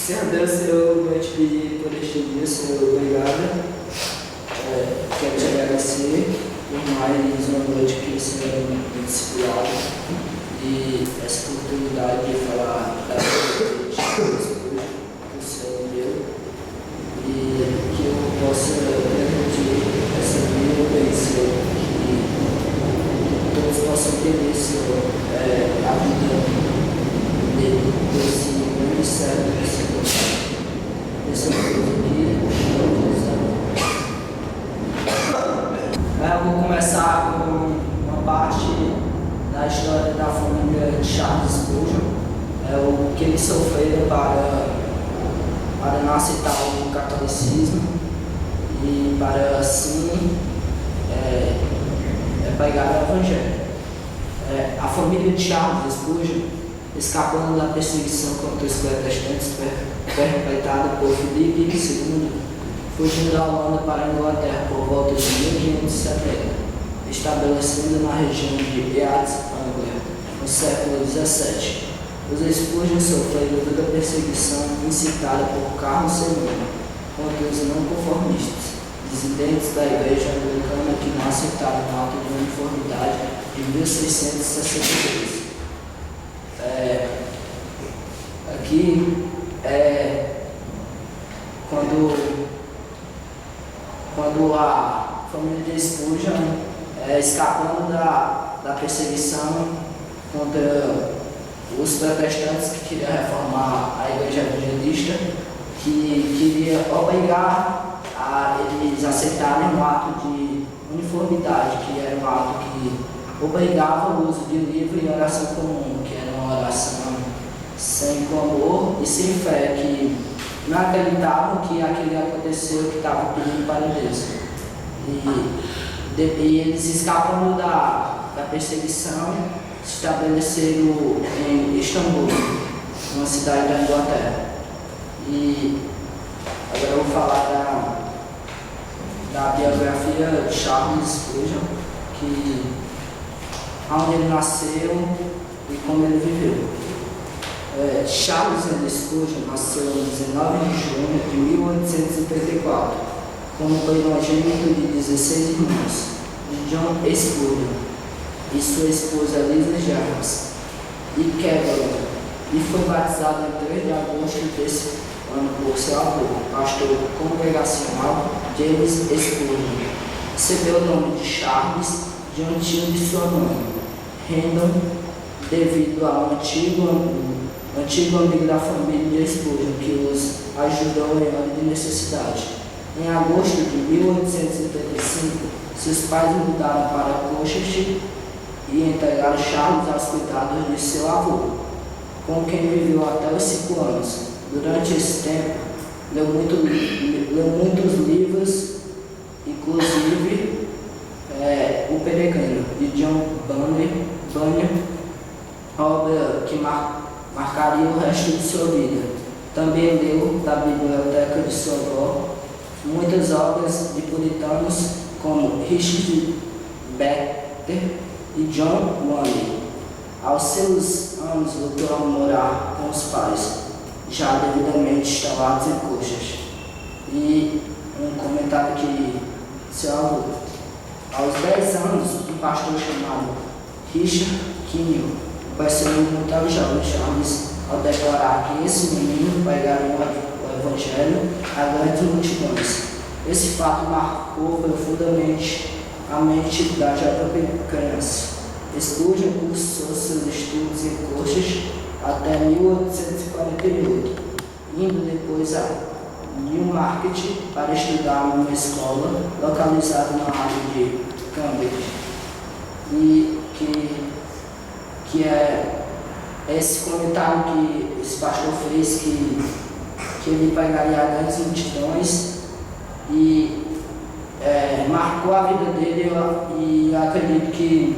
Senhor Deus, eu vou te pedir por este dia, Senhor, obrigado. Quero te agradecer por mais uma noite que o Senhor me discipulado e essa oportunidade de falar da vida que o Senhor me deu e que eu possa transmitir essa vida bem, Senhor, que todos possam entender, Senhor, a vida desse grande servo, dessa coisa aqui. Eu vou começar com uma parte da história da família de Charles Spurgeon, o que eles sofreram para não aceitar o catolicismo e para assim pregar o evangelho. A família de Charles Spurgeon, escapando da perseguição contra os protestantes perpetrada por Filipe II, fugindo da Holanda para a Inglaterra por volta de 1570, estabelecendo na região de East Anglia, no século XVII. Os Spurgeon sofreram toda a perseguição incitada por Carlos II contra os não conformistas, dissidentes da Igreja Anglicana que não aceitaram o ato de uniformidade de 1662. Aqui quando a família de Spurgeon, escapando da perseguição contra os protestantes que queriam reformar a igreja evangelista, que queria obrigar a eles aceitarem um ato de uniformidade, que era um ato que obrigava o uso de livro e oração comum, que era uma oração sem clamor e sem fé, que não acreditavam que aquilo aconteceu, que estava pedindo para Deus. E eles escapando da perseguição, se estabeleceram em Istambul, uma cidade da Inglaterra. E agora eu vou falar da biografia de Charles Spurgeon, onde ele nasceu e como ele viveu. Charles Spurgeon nasceu em 19 de junho de 1834, como primogênito de 16 irmãos, de John Spurgeon e sua esposa Lisa Jarvis e Kevin, e foi batizado em 3 de agosto desse ano por seu avô, pastor congregacional James Spurgeon. Recebeu o nome de Charles de um tio de sua mãe, Randall, devido ao antigo amigo da família de Spurgeon, que os ajudou em hora de necessidade. Em agosto de 1875, seus pais mudaram para Colchester e entregaram Charles aos cuidados de seu avô, com quem viveu até os 5 anos. Durante esse tempo, leu muitos livros, inclusive O Peregrino, de John Bunyan, obra que marcaria o resto de sua vida. Também leu da biblioteca de sua avó muitas obras de puritanos como Richard Baxter e John Wanley. Aos seus anos, voltou a morar com os pais, já devidamente instalados em Colchester. E um comentário que seu avô. Aos 10 anos, um pastor chamado Richard Kinnear percebeu muito ao jovem Charles ao declarar que esse menino pregaria o evangelho a grandes multidões. Esse fato marcou profundamente a mente da jovem criança. Spurgeon cursou seus estudos em Colchester até 1848, indo depois a Newmarket para estudar numa escola localizada na área de Cambridge. E que é esse comentário que esse pastor fez, que ele pregaria a grandes multidões e marcou a vida dele, e eu acredito que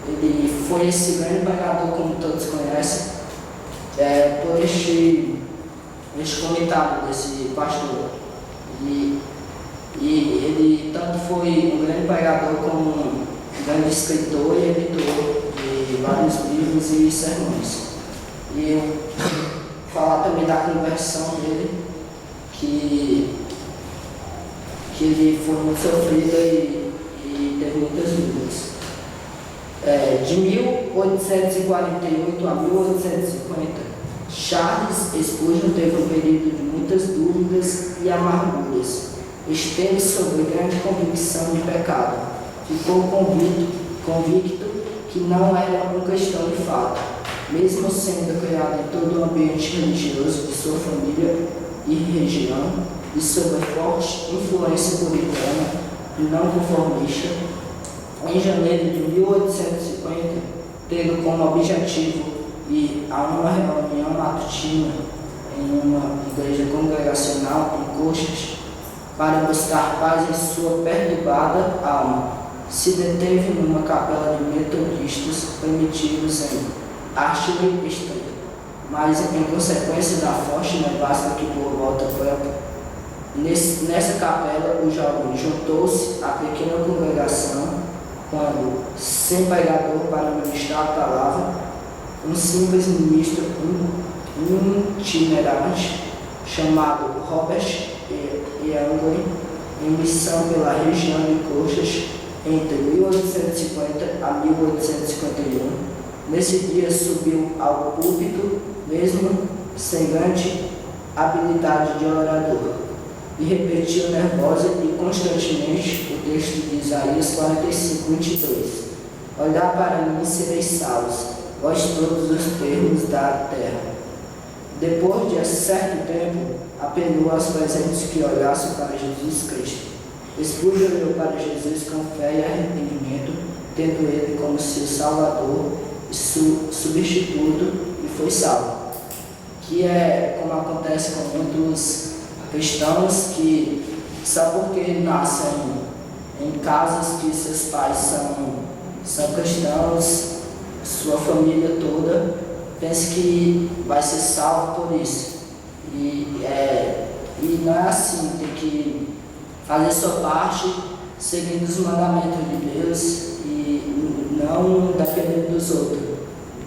ele foi esse grande pregador, como todos conhecem, por este comentário desse pastor. E ele tanto foi um grande pregador como um grande escritor e editor de vários livros e sermões. E eu falar também da conversão dele, que ele foi muito sofrido e teve muitas dúvidas. De 1848 a 1850, Charles Spurgeon teve um período de muitas dúvidas e amarguras. Esteve sob grande convicção de pecado. Ficou convicto que não era uma questão de fato, mesmo sendo criado em todo o ambiente religioso de sua família e região, e sob a forte influência puritana e não conformista. Em janeiro de 1850, tendo como objetivo ir a uma reunião matutina em uma igreja congregacional em Coxas para buscar paz em sua perturbada alma, se deteve numa capela de metodistas primitivos em Ashley Street, mas em consequência da forte nevasca que por volta própria. Nessa capela, o jovem juntou-se à pequena congregação quando, sem pregador para ministrar a palavra, um simples ministro itinerante chamado Robert Young, em missão pela região de Coxas entre 1850 a 1851, nesse dia subiu ao púlpito, mesmo sem grande habilidade de orador, e repetiu nervosa e constantemente o texto de Isaías 45, 22. Olhar para mim e sereis salvos, vós todos os termos da terra. Depois de certo tempo, apelou aos presentes que olhassem para Jesus Cristo. Spurgeon olhou para Jesus com fé e arrependimento, tendo ele como seu Salvador e substituto, e foi salvo. Que é como acontece com muitos cristãos que, só porque nascem em casas que seus pais são cristãos, sua família toda, pensa que vai ser salvo por isso. E não é assim, tem que fazer sua parte, seguindo os mandamentos de Deus e não depender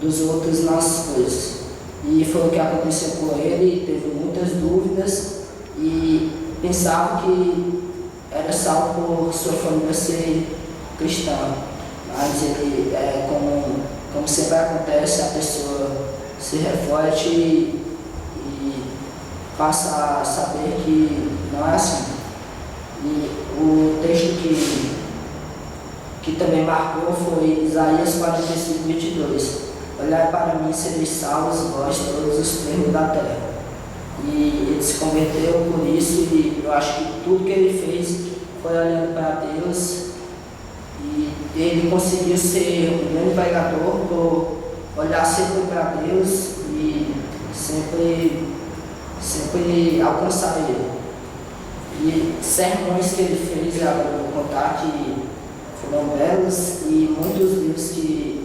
dos outros nas coisas. E foi o que aconteceu com ele, teve muitas dúvidas e pensava que era salvo por sua família ser cristã. Mas ele, como sempre acontece, a pessoa se reflete e passa a saber que não é assim. E o texto que também marcou foi Isaías 45, 22. Olhai para mim, sereis salvos, vós todos os termos da terra. E ele se converteu por isso, e eu acho que tudo que ele fez foi olhando para Deus, e ele conseguiu ser um grande pregador por olhar sempre para Deus e sempre alcançar ele. E sermões que ele fez, eu vou contar que foram belos, e muitos livros que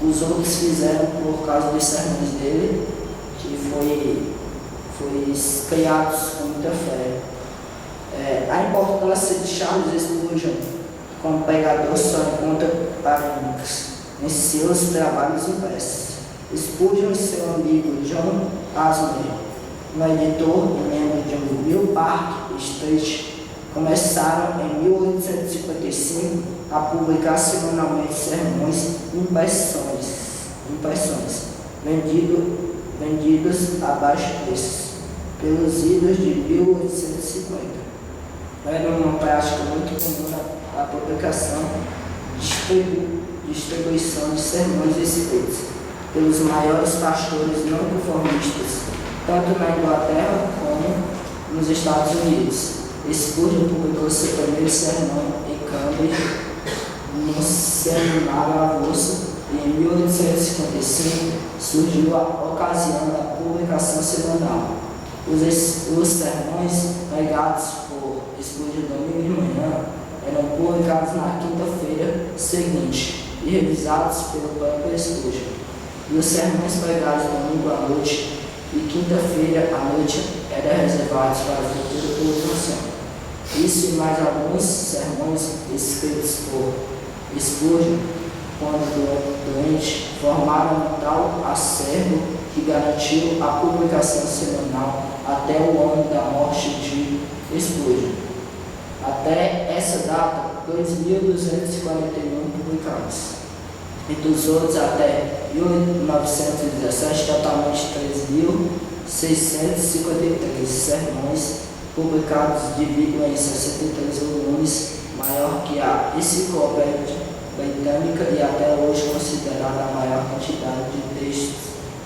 os outros fizeram por causa dos sermões dele, que foi criados com muita fé. A importância de Charles Spurgeon como pregador só encontra parâmetros em seus trabalhos impressos. Spurgeon e seu amigo John Asner, um editor e membro de Mill Park Street, começaram em 1855 a publicar semanalmente sermões e impressões vendidos a baixo preço, pelos idos de 1850. Era uma prática muito comum a publicação e distribuição de sermões escritos pelos maiores pastores não conformistas, tanto na Inglaterra como nos Estados Unidos. Spurgeon publicou seu primeiro sermão em Cambridge, no Seminário Avulso, e em 1855 surgiu a ocasião da publicação semanal. Os sermões pregados por Spurgeon domingo de manhã eram publicados na quinta-feira seguinte e revisados pelo próprio Spurgeon. E os sermões pregados domingo à noite e quinta-feira à noite eram reservados para a futura publicação. Isso e mais alguns sermões escritos por Spurgeon, quando doente, formaram um tal acervo que garantiu a publicação semanal até o ano da morte de Spurgeon. Até essa data, 2.241 publicados. E dos outros, até 1917, totalmente 3.653 sermões publicados, divididos em 63 volumes, maior que a Enciclopédia Britânica e até hoje considerada a maior quantidade de textos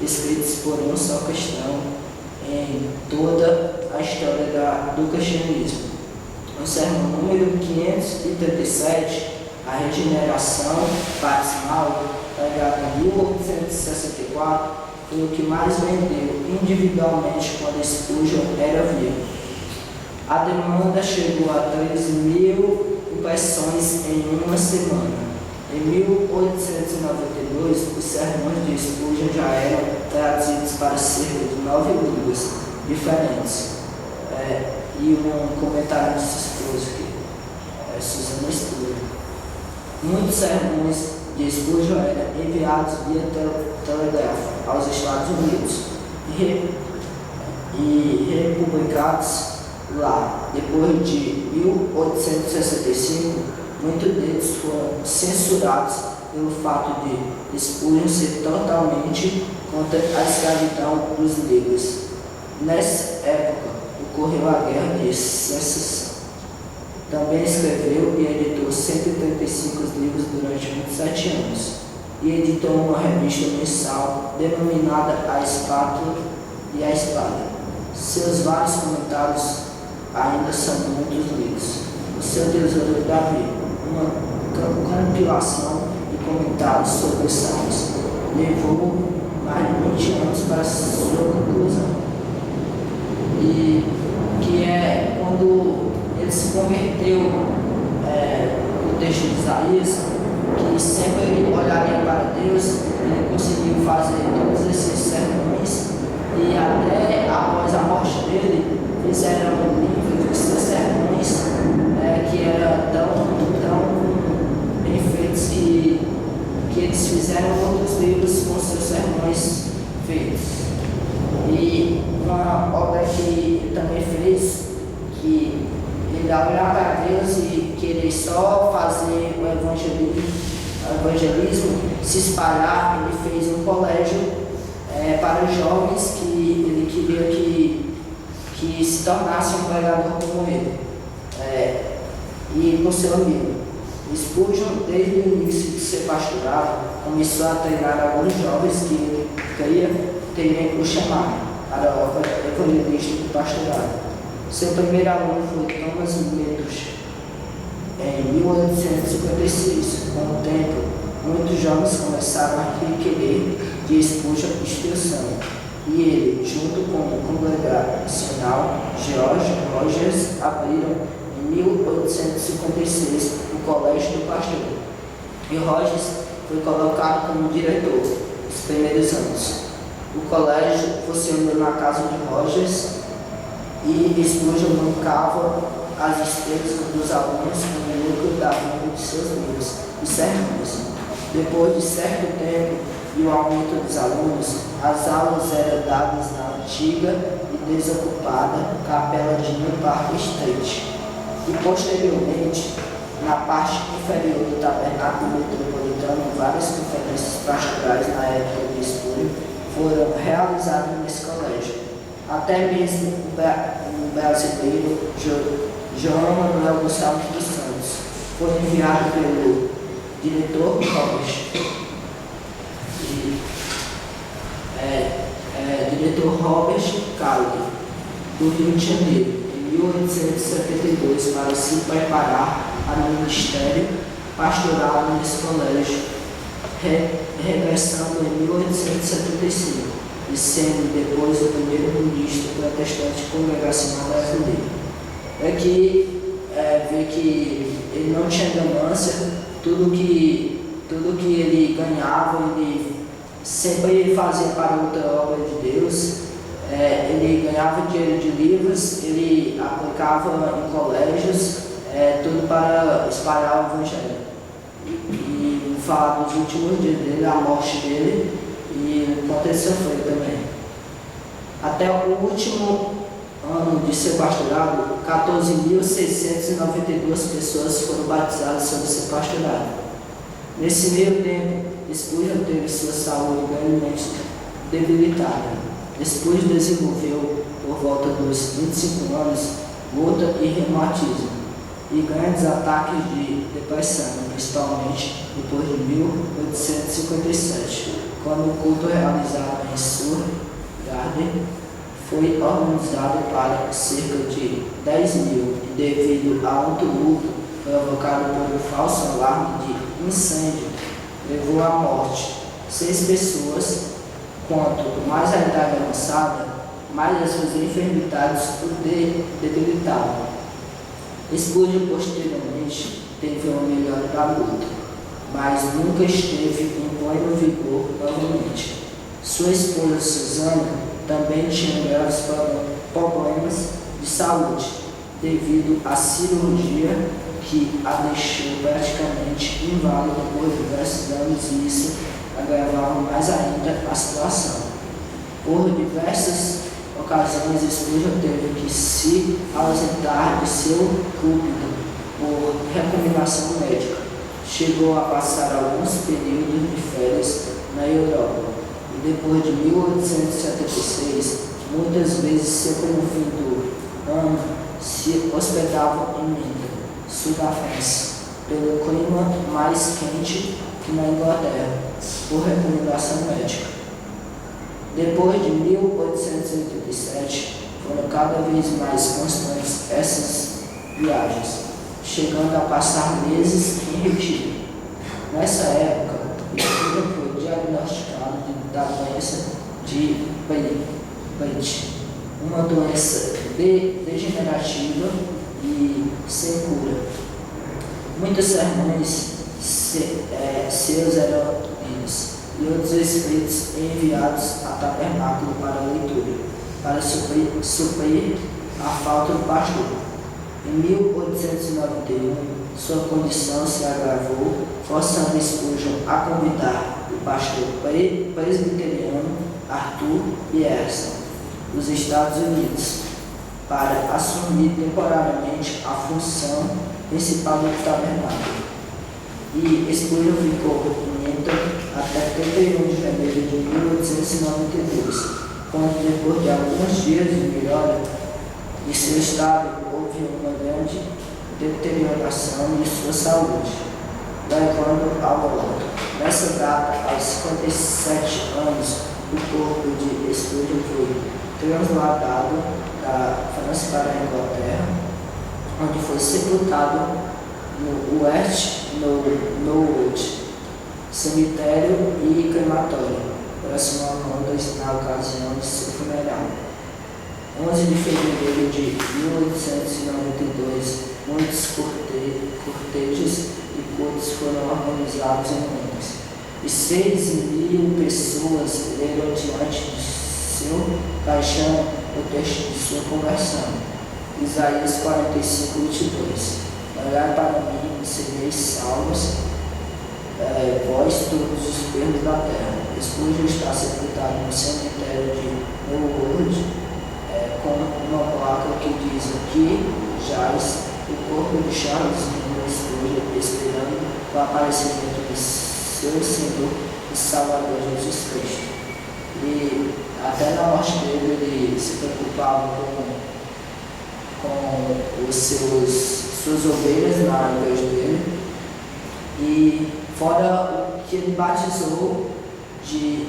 escritos por um só cristão em toda a história do cristianismo. No sermão número 537, a regeneração batismal, pregada em 1864, foi o que mais vendeu individualmente quando Spurgeon era vivo. A demanda chegou a 3.000 impressões em uma semana. Em 1892, os sermões de Spurgeon já eram traduzidos para cerca de 9 línguas diferentes. E um comentário de sua esposa aqui, Susana Spurgeon. Muitos sermões de Spurgeon eram enviados via telégrafo aos Estados Unidos e republicados lá. Depois de 1865, muitos deles foram censurados pelo fato de Spurgeon ser totalmente contra a escravidão dos negros. Nessa época, ocorreu a Guerra de Secessão. Também escreveu e editou 135 livros durante 27 anos e editou uma revista mensal denominada A Espátula e a Espada. Seus vários comentários ainda são muitos livros. O seu tesouro Davi, uma compilação de comentários sobre os Salmos, levou mais de 20 anos para sua conclusão. E que é quando ele se converteu no texto de Isaías, que sempre ele olharia para Deus, ele conseguiu fazer todos esses sermões e até após a morte dele, fizeram um livro de seus sermões que eram tão bem feitos que eles fizeram outros livros com seus sermões feitos. E uma obra que ele também fez, que ele ao olhar para Deus e querer só fazer o evangelismo se espalhar, ele fez um colégio para os jovens que ele queria que se tornasse um pregador como ele e com seu amigo. Spurgeon, desde o início de seu pastorado, começou a treinar alguns jovens que ele queria ter o chamado para a obra evangelística do pastorado. Seu primeiro aluno foi Thomas Methodist, em 1856. Com o tempo, muitos jovens começaram a requerer de Spurgeon instrução, e ele, junto com o congregacional George Rogers, abriram em 1856 o Colégio do Pastor. E Rogers foi colocado como diretor nos primeiros anos. O colégio funcionou na casa de Rogers e Spurgeon bancava as despesas dos alunos com o lucro da venda de seus livros e sermões. Depois de certo tempo e o aumento dos alunos, as aulas eram dadas na antiga e desocupada Capela de New Park Street e posteriormente na parte inferior do tabernáculo metropolitano. Várias conferências pastorais na época de Spurgeon foram realizadas nesse colégio. Até mesmo o brasileiro João Manuel Gustavo dos Santos foi enviado pelo diretor Robert, diretor Robert Calley, do Rio de Janeiro, em 1872, para se preparar para o ministério pastoral nesse colégio, regressando em 1875 e sendo depois o primeiro ministro protestante congregacional brasileiro. Aqui vê que ele não tinha ganância, tudo que ele ganhava, ele sempre fazia para outra obra de Deus. Ele ganhava dinheiro de livros, ele aplicava em colégios, tudo para espalhar o evangelho. E falar dos últimos dias dele, a morte dele, e e o quanto ele sofreu também. Até o último ano de seu pastorado, 14.692 pessoas foram batizadas sob seu pastorado. Nesse meio tempo, Spurgeon teve sua saúde gravemente debilitada. Spurgeon desenvolveu, por volta dos 25 anos, gota e reumatismo e grandes ataques de depressão, principalmente depois de 1857, quando o culto realizado em Surrey Garden foi organizado para cerca de 10 mil e, devido a um tumulto provocado por um falso alarme de incêndio, levou à morte 6 pessoas. Quanto mais a idade avançada, mais as suas enfermidades o debilitavam. Spurgeon posteriormente teve uma melhora da luta, mas nunca esteve em pleno vigor novamente. Sua esposa Susana também tinha graves problemas de saúde, devido à cirurgia que a deixou praticamente inválida por diversos anos, e isso agravava mais ainda a situação. Por diversas ocasiões, Spurgeon teve que se ausentar de seu púlpito por recomendação médica. Chegou a passar alguns períodos de férias na Europa e, depois de 1876, muitas vezes cerca no fim do ano, se hospedava em Minden, sul da França, pelo clima mais quente que na Inglaterra, por recomendação médica. Depois de 1887, foram cada vez mais constantes essas viagens, chegando a passar meses em retiro. Nessa época, Spurgeon foi diagnosticado da doença de Brett, uma doença degenerativa e sem cura. Muitos sermões seus eram lidos e outros escritos enviados a tabernáculo para leitura, para suprir a falta do pastor. Em 1891, sua condição se agravou, forçando Spurgeon a convidar o pastor presbiteriano Arthur Pierson, dos Estados Unidos, para assumir temporariamente a função principal do tabernáculo. E Spurgeon ficou em Newton até 31 de janeiro de 1892, quando, depois de alguns dias de melhora de seu estado, houve uma grande deterioração de sua saúde, levando ao óbito. Nessa data, aos 57 anos, o corpo de Spurgeon foi trasladado da França para a Inglaterra, onde foi sepultado no West Norwood cemitério e crematório, próximo a Londres, na ocasião de seu funeral. 11 de fevereiro de 1892, muitos cortejos e cultos foram organizados em Londres, e 6.000 pessoas leram diante de seu caixão o texto de sua conversão. Isaías 45, 22. Olhai para mim e sereis salvos, vós todos os pernos da terra. Spurgeon está sepultado no cemitério de Norwood, com uma placa que diz: aqui jaz o corpo de Charles Spurgeon, esperando o aparecimento de seu Senhor e Salvador Jesus Cristo. E até na morte dele, ele se preocupava com suas ovelhas na igreja dele, e fora o que ele batizou de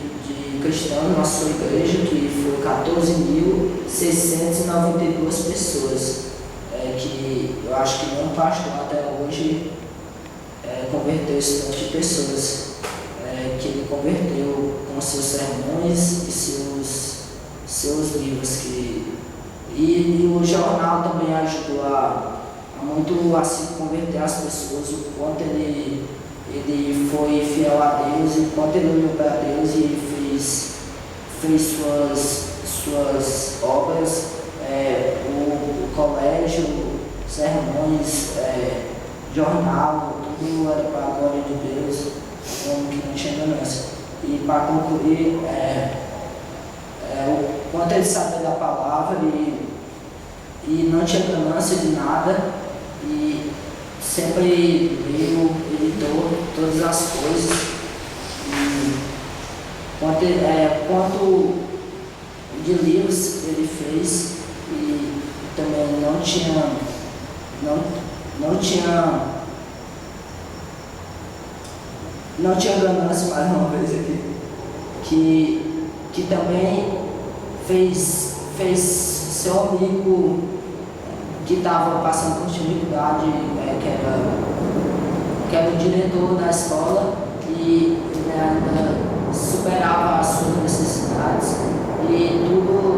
cristãos na sua igreja, que foi 14.692 pessoas, que eu acho que nenhum pastor até hoje converteu esse tanto de pessoas, que ele converteu com seus sermões e seus livros. E o jornal também ajudou muito a se converter as pessoas, o quanto ele foi fiel a Deus, e o quanto ele olhou para Deus e fez suas obras, o colégio, sermões, jornal, tudo era para a glória de Deus, como que não tinha ganância. E para concluir, o quanto ele sabia da palavra e não tinha ganância de nada e sempre leu, editou todas as coisas. E quanto de livros ele fez e também não tinha ganância, mais uma vez aqui, que também fez seu amigo que estava passando por dificuldade, que era o diretor da escola, e ele ainda superava as suas necessidades e tudo